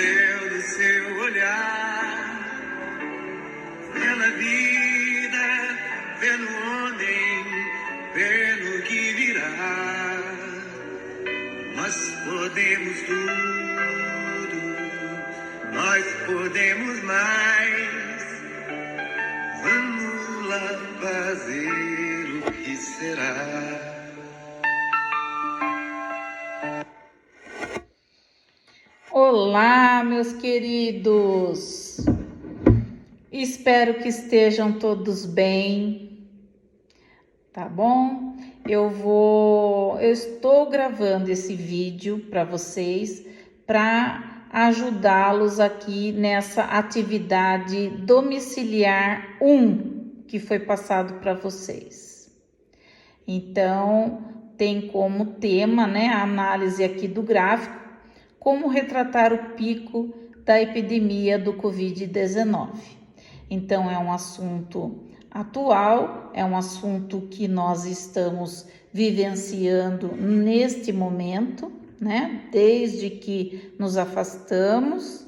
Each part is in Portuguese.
céu do seu olhar, vê na vida, vê no homem, vê no que virá. Nós podemos tudo, nós podemos mais. Vamos lá fazer o que será. Olá, meus queridos! Espero que estejam todos bem, tá bom? Eu estou gravando esse vídeo para vocês para ajudá-los aqui nessa atividade domiciliar 1 que foi passado para vocês. Então, tem como tema, né, a análise aqui do gráfico, como retratar o pico da epidemia do Covid-19. Então, é um assunto atual, é um assunto que nós estamos vivenciando neste momento, né? Desde que nos afastamos.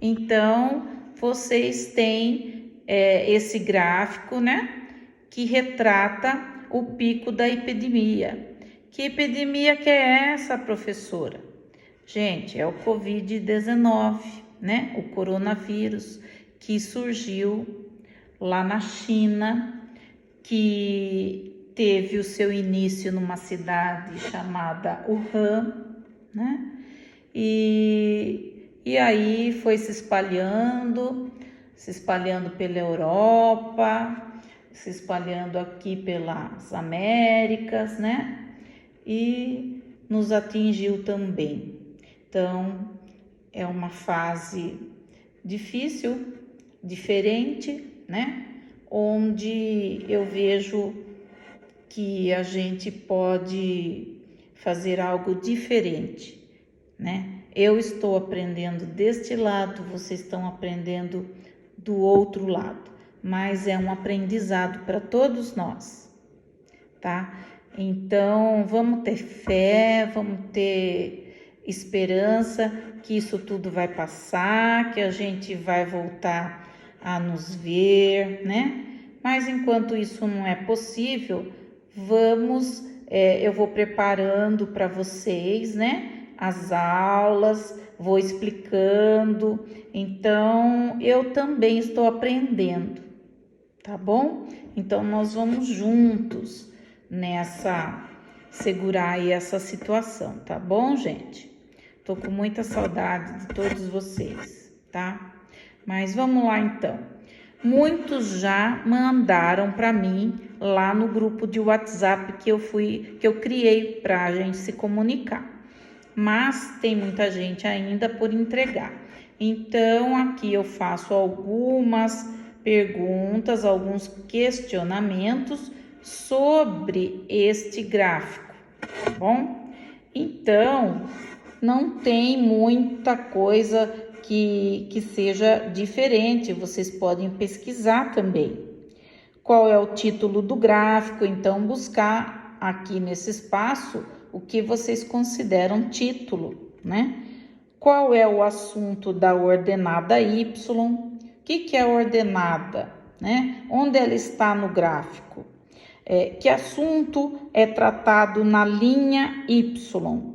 Então, vocês têm esse gráfico, né? Que retrata o pico da epidemia. Que epidemia que é essa, professora? Gente, é o Covid-19, né? O coronavírus que surgiu lá na China, que teve o seu início numa cidade chamada Wuhan, né? E aí foi se espalhando pela Europa, se espalhando aqui pelas Américas, né? E nos atingiu também. Então, é uma fase difícil, diferente, né? Onde eu vejo que a gente pode fazer algo diferente, né? Eu estou aprendendo deste lado, vocês estão aprendendo do outro lado, mas é um aprendizado para todos nós, tá? Então, vamos ter fé, vamos ter esperança que isso tudo vai passar, que a gente vai voltar a nos ver, né? Mas enquanto isso não é possível, eu vou preparando para vocês, né? As aulas, vou explicando. Então, eu também estou aprendendo, tá bom? Então, nós vamos juntos segurar aí essa situação, tá bom, gente? Tô com muita saudade de todos vocês, tá? Mas vamos lá então. Muitos já mandaram para mim lá no grupo de WhatsApp que eu criei para a gente se comunicar. Mas tem muita gente ainda por entregar. Então, aqui eu faço algumas perguntas, alguns questionamentos sobre este gráfico, tá bom? Então, não tem muita coisa que seja diferente, vocês podem pesquisar também. Qual é o título do gráfico? Então, buscar aqui nesse espaço o que vocês consideram título, né? Qual é o assunto da ordenada Y? O que é a ordenada, né? Onde ela está no gráfico? Que assunto é tratado na linha Y?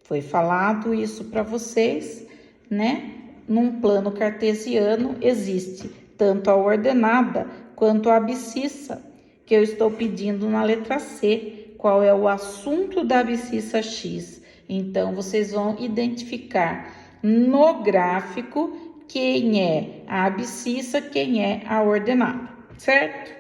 Foi falado isso para vocês, né? Num plano cartesiano existe tanto a ordenada quanto a abscissa, que eu estou pedindo na letra C. Qual é o assunto da abscissa X? Então, vocês vão identificar no gráfico quem é a abscissa, quem é a ordenada, certo?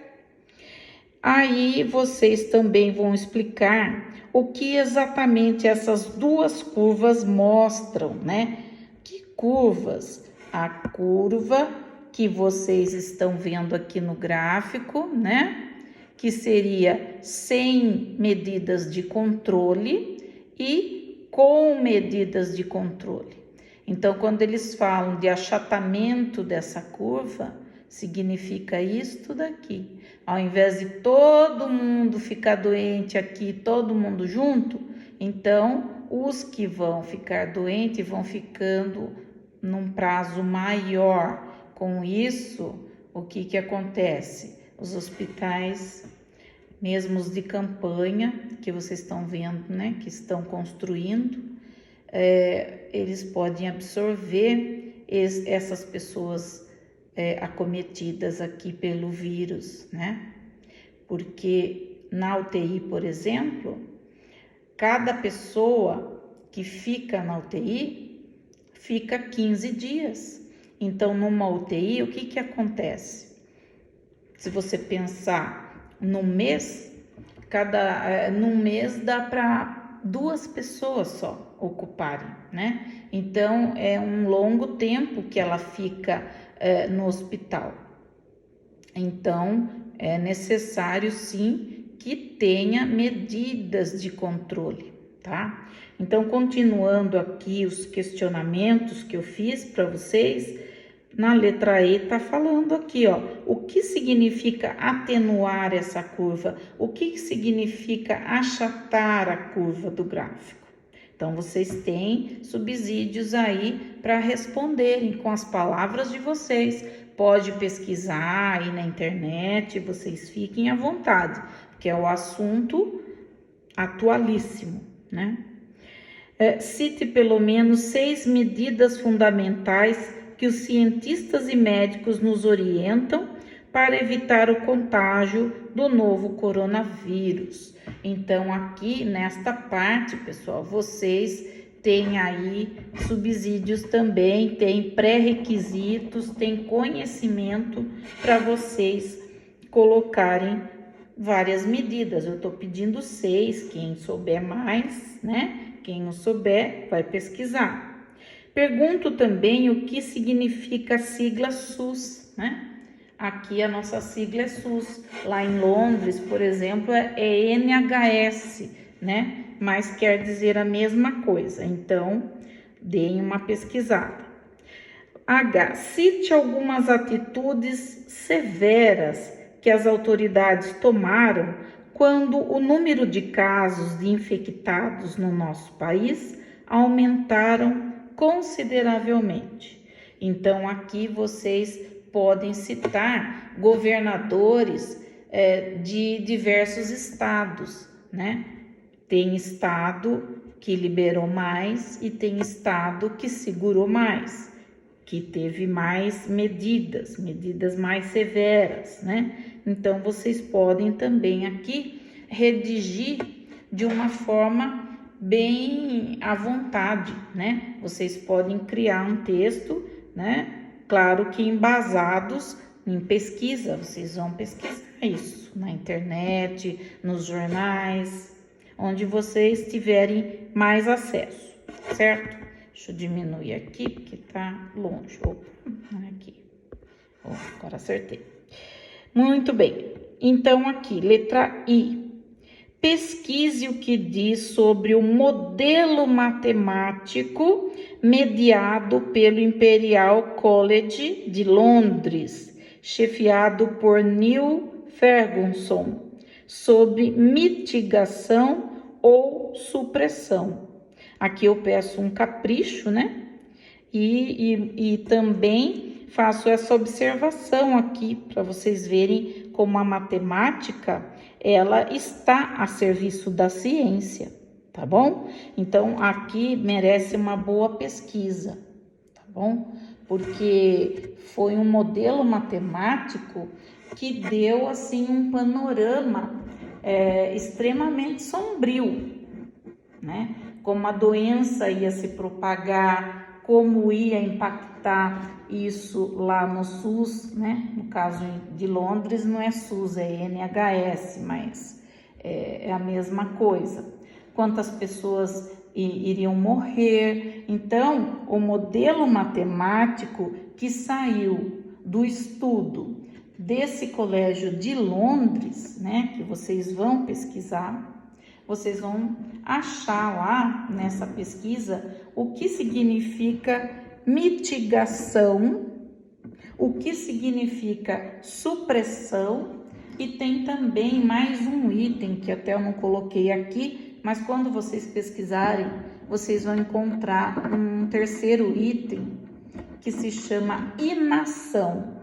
Aí vocês também vão explicar o que exatamente essas duas curvas mostram, né? Que curvas? A curva que vocês estão vendo aqui no gráfico, né? Que seria sem medidas de controle e com medidas de controle. Então, quando eles falam de achatamento dessa curva, significa isto daqui. Ao invés de todo mundo ficar doente aqui, todo mundo junto, então os que vão ficar doentes vão ficando num prazo maior. Com isso, o que acontece? Os hospitais, mesmo os de campanha, que vocês estão vendo, né, que estão construindo, eles podem absorver essas pessoas acometidas aqui pelo vírus, né? Porque na UTI, por exemplo, cada pessoa que fica na UTI fica 15 dias. Então, numa UTI, o que acontece? Se você pensar no mês, num mês dá para 2 pessoas só ocuparem, né? Então, é um longo tempo que ela fica no hospital. Então, é necessário sim que tenha medidas de controle, tá? Então, continuando aqui os questionamentos que eu fiz para vocês, na letra E tá falando aqui, ó, o que significa atenuar essa curva? O que significa achatar a curva do gráfico? Então, vocês têm subsídios aí para responderem com as palavras de vocês. Pode pesquisar aí na internet, vocês fiquem à vontade, porque é o assunto atualíssimo, né? Cite pelo menos 6 medidas fundamentais que os cientistas e médicos nos orientam para evitar o contágio do novo coronavírus. Então, aqui nesta parte, pessoal, vocês têm aí subsídios também, tem pré-requisitos, tem conhecimento para vocês colocarem várias medidas. Eu estou pedindo 6, quem souber mais, né? Quem não souber, vai pesquisar. Pergunto também o que significa a sigla SUS, né? Aqui a nossa sigla é SUS. Lá em Londres, por exemplo, é NHS, né? Mas quer dizer a mesma coisa. Então, deem uma pesquisada. H. Cite algumas atitudes severas que as autoridades tomaram quando o número de casos de infectados no nosso país aumentaram consideravelmente. Então, aqui vocês podem citar governadores de diversos estados, né? Tem estado que liberou mais e tem estado que segurou mais, que teve mais medidas mais severas, né? Então, vocês podem também aqui redigir de uma forma bem à vontade, né? Vocês podem criar um texto, né? Claro que embasados em pesquisa, vocês vão pesquisar isso na internet, nos jornais, onde vocês tiverem mais acesso, certo? Deixa eu diminuir aqui, porque tá longe. Opa, aqui. Agora acertei. Muito bem. Então, aqui, letra I. Pesquise o que diz sobre o modelo matemático mediado pelo Imperial College de Londres, chefiado por Neil Ferguson, sobre mitigação ou supressão. Aqui eu peço um capricho, né? E também faço essa observação aqui para vocês verem como a matemática ela está a serviço da ciência, tá bom? Então aqui merece uma boa pesquisa, tá bom? Porque foi um modelo matemático que deu assim um panorama extremamente sombrio, né? Como a doença ia se propagar, como ia impactar isso lá no SUS, né? No caso de Londres não é SUS, é NHS, mas é a mesma coisa. Quantas pessoas iriam morrer? Então, o modelo matemático que saiu do estudo desse colégio de Londres, né? Que vocês vão pesquisar, vocês vão achar lá nessa pesquisa o que significa mitigação, o que significa supressão, e tem também mais um item que até eu não coloquei aqui, mas quando vocês pesquisarem, vocês vão encontrar um terceiro item que se chama inação.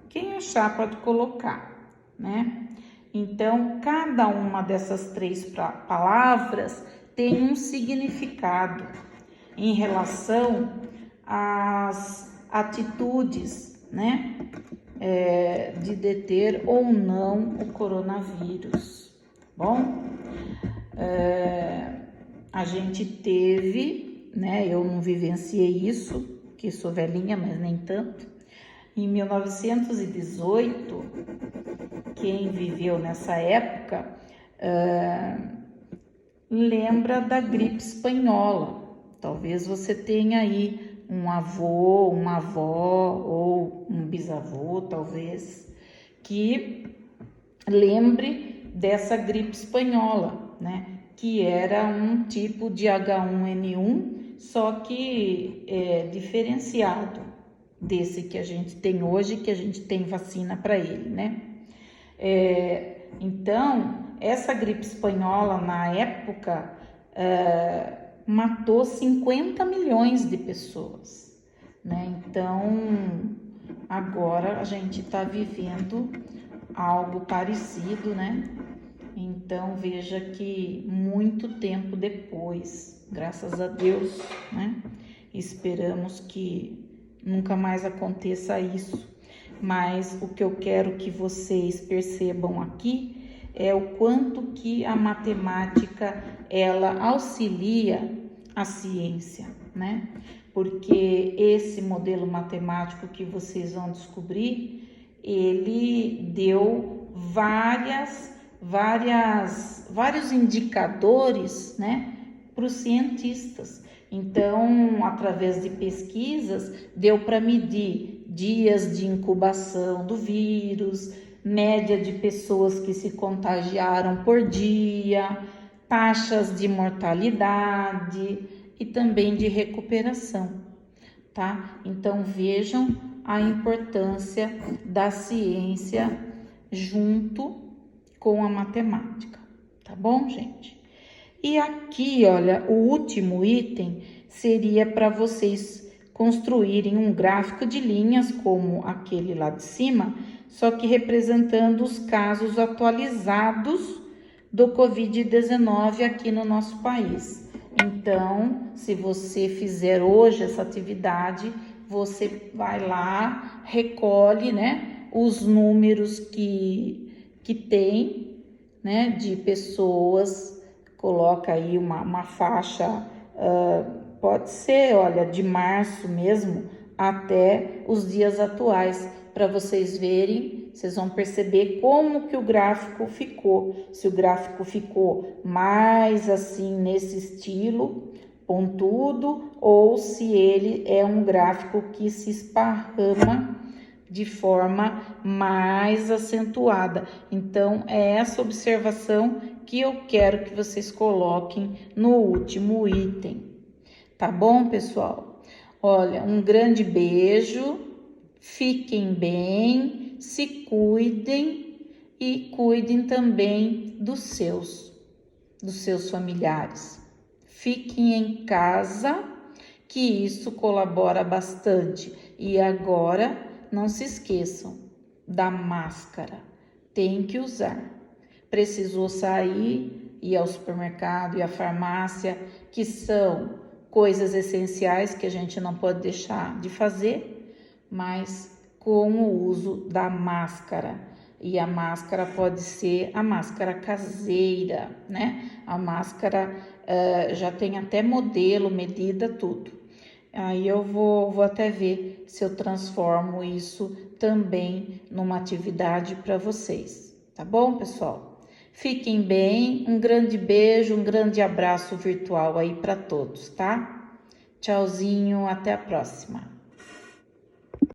Quem achar pode colocar, né? Então, cada uma dessas 3 palavras tem um significado em relação às atitudes, né? De deter ou não o coronavírus, bom? A gente teve, né? Eu não vivenciei isso, que sou velhinha, mas nem tanto. Em 1918, quem viveu nessa época lembra da gripe espanhola. Talvez você tenha aí um avô, uma avó ou um bisavô, talvez, que lembre dessa gripe espanhola, né? Que era um tipo de H1N1, só que diferenciado desse que a gente tem hoje, que a gente tem vacina para ele, né? Então, essa gripe espanhola, na época, matou 50 milhões de pessoas, né? Então, agora a gente está vivendo algo parecido, né? Então, veja que muito tempo depois, graças a Deus, né? Esperamos que nunca mais aconteça isso. Mas o que eu quero que vocês percebam aqui é o quanto que a matemática, ela auxilia a ciência, né? Porque esse modelo matemático que vocês vão descobrir, ele deu vários indicadores, né, para os cientistas. Então, através de pesquisas, deu para medir dias de incubação do vírus, média de pessoas que se contagiaram por dia, taxas de mortalidade e também de recuperação, tá? Então, vejam a importância da ciência junto com a matemática, tá bom, gente? E aqui, olha, o último item seria para vocês construírem um gráfico de linhas como aquele lá de cima, só que representando os casos atualizados do Covid-19 aqui no nosso país. Então, se você fizer hoje essa atividade, você vai lá, recolhe, né, os números que tem, né, de pessoas, coloca aí uma faixa, pode ser, olha, de março mesmo até os dias atuais, para vocês verem, vocês vão perceber como que o gráfico ficou, se o gráfico ficou mais assim nesse estilo, pontudo, ou se ele é um gráfico que se esparrama de forma mais acentuada. Então, é essa observação que eu quero que vocês coloquem no último item. Tá bom, pessoal? Olha, um grande beijo, fiquem bem, se cuidem e cuidem também dos seus familiares. Fiquem em casa, que isso colabora bastante. E agora, não se esqueçam da máscara, tem que usar. Precisou sair, ir ao supermercado e à farmácia, que são coisas essenciais que a gente não pode deixar de fazer, mas com o uso da máscara. E a máscara pode ser a máscara caseira, né? A máscara já tem até modelo, medida, tudo. Aí eu vou até ver se eu transformo isso também numa atividade para vocês, tá bom, pessoal? Fiquem bem, um grande beijo, um grande abraço virtual aí para todos, tá? Tchauzinho, até a próxima.